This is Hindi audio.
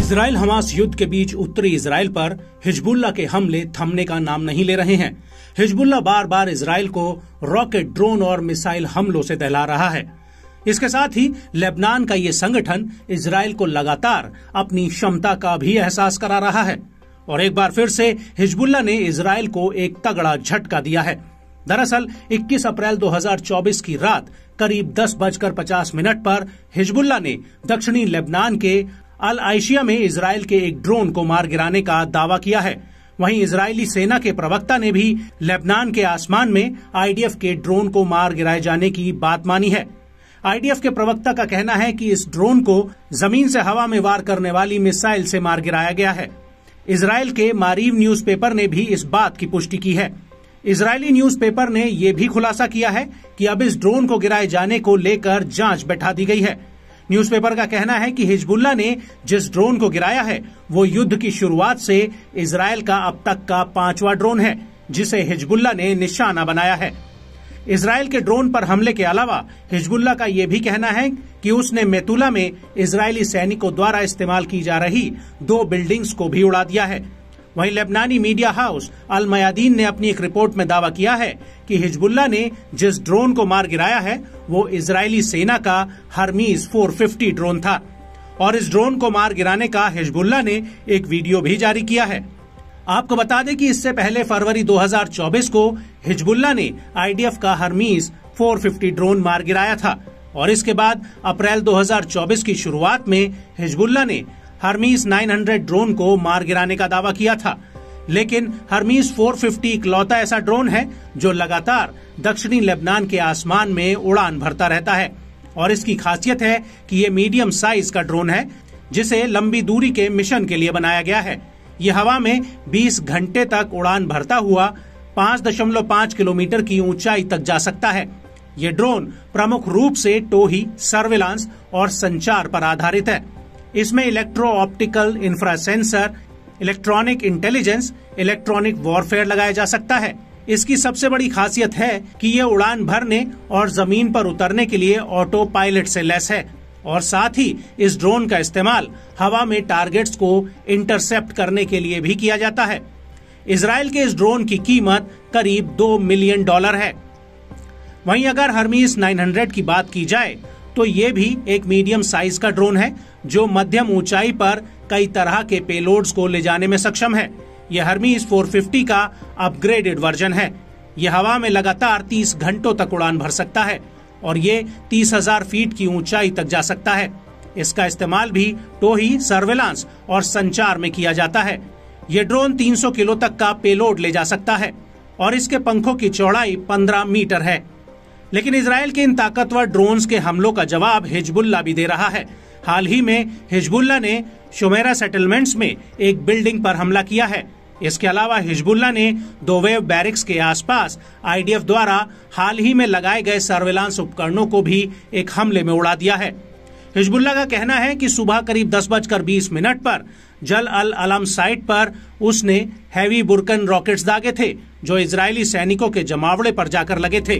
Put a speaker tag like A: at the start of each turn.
A: इजराइल हमास युद्ध के बीच उत्तरी इजराइल पर हिजबुल्लाह के हमले थमने का नाम नहीं ले रहे हैं। हिजबुल्लाह बार बार इजराइल को रॉकेट, ड्रोन और मिसाइल हमलों से दहला रहा है। इसके साथ ही लेबनान का ये संगठन इजराइल को लगातार अपनी क्षमता का भी एहसास करा रहा है और एक बार फिर से हिजबुल्लाह ने इजराइल को एक तगड़ा झटका दिया है। दरअसल 21 अप्रैल 2024 की रात करीब 10:50 पर हिजबुल्लाह ने दक्षिणी लेबनान के अल आइशिया में इजराइल के एक ड्रोन को मार गिराने का दावा किया है। वहीं इजरायली सेना के प्रवक्ता ने भी लेबनान के आसमान में आईडीएफ के ड्रोन को मार गिराए जाने की बात मानी है। आईडीएफ के प्रवक्ता का कहना है कि इस ड्रोन को जमीन से हवा में वार करने वाली मिसाइल से मार गिराया गया है। इजराइल के मारीव न्यूज़पेपर ने भी इस बात की पुष्टि की है। इजरायली न्यूज़पेपर ने यह भी खुलासा किया है कि अब इस ड्रोन को गिराए जाने को लेकर जांच बैठा दी गई है। न्यूज़पेपर का कहना है कि हिजबुल्लाह ने जिस ड्रोन को गिराया है वो युद्ध की शुरुआत से इजराइल का अब तक का 5वां ड्रोन है जिसे हिजबुल्लाह ने निशाना बनाया है। इजराइल के ड्रोन पर हमले के अलावा हिजबुल्लाह का यह भी कहना है कि उसने मेतुला में इजरायली सैनिकों द्वारा इस्तेमाल की जा रही 2 बिल्डिंग्स को भी उड़ा दिया है। वहीं लेबनानी मीडिया हाउस अल मयादीन ने अपनी एक रिपोर्ट में दावा किया है कि हिजबुल्लाह ने जिस ड्रोन को मार गिराया है वो इजरायली सेना का हर्मीज 450 ड्रोन था और इस ड्रोन को मार गिराने का हिजबुल्लाह ने एक वीडियो भी जारी किया है। आपको बता दें कि इससे पहले फरवरी 2024 को हिजबुल्लाह ने आईडीएफ का हर्मीज 450 ड्रोन मार गिराया था और इसके बाद अप्रैल 2024 की शुरुआत में हिजबुल्लाह ने हर्मीज 900 ड्रोन को मार गिराने का दावा किया था। लेकिन हर्मीज 450 इकलौता ऐसा ड्रोन है जो लगातार दक्षिणी लेबनान के आसमान में उड़ान भरता रहता है और इसकी खासियत है कि ये मीडियम साइज का ड्रोन है जिसे लंबी दूरी के मिशन के लिए बनाया गया है। ये हवा में 20 घंटे तक उड़ान भरता हुआ 5.5 किलोमीटर की ऊंचाई तक जा सकता है। ये ड्रोन प्रमुख रूप से टोही, सर्विलांस और संचार पर आधारित है। इसमें electro optical infra sensor, electronic intelligence, electronic warfare लगाया जा सकता है। इसकी सबसे बड़ी खासियत है कि ये उड़ान भरने और जमीन पर उतरने के लिए ऑटो पायलट से लैस है और साथ ही इस ड्रोन का इस्तेमाल हवा में टारगेट्स को इंटरसेप्ट करने के लिए भी किया जाता है। इजराइल के इस ड्रोन की कीमत करीब $2 मिलियन है। वहीं अगर हर्मीज 900 की बात की जाए तो ये भी एक मीडियम साइज का ड्रोन है जो मध्यम ऊंचाई पर कई तरह के पेलोड्स को ले जाने में सक्षम है। यह हर्मीज 450 का अपग्रेडेड वर्जन है। यह हवा में लगातार 30 घंटों तक उड़ान भर सकता है और ये 30,000 फीट की ऊंचाई तक जा सकता है। इसका इस्तेमाल भी टोही, सर्विलांस और संचार में किया जाता है। ये ड्रोन 300 किलो तक का पेलोड ले जा सकता है और इसके पंखों की चौड़ाई 15 मीटर है। लेकिन इजराइल के इन ताकतवर ड्रोन्स के हमलों का जवाब हिजबुल्लाह भी दे रहा है। हाल ही में हिजबुल्लाह ने शुमेरा सेटलमेंट्स में एक बिल्डिंग पर हमला किया है। इसके अलावा हिजबुल्लाह ने दोवेव बैरिक्स के आसपास आईडीएफ द्वारा हाल ही में लगाए गए सर्विलांस उपकरणों को भी एक हमले में उड़ा दिया है। हिजबुल्लाह का कहना है कि सुबह करीब 10:20 पर जल अल अलम साइट पर उसने हैवी बुरकन रॉकेट्स दागे थे जो इजरायली सैनिकों के जमावड़े पर जाकर लगे थे।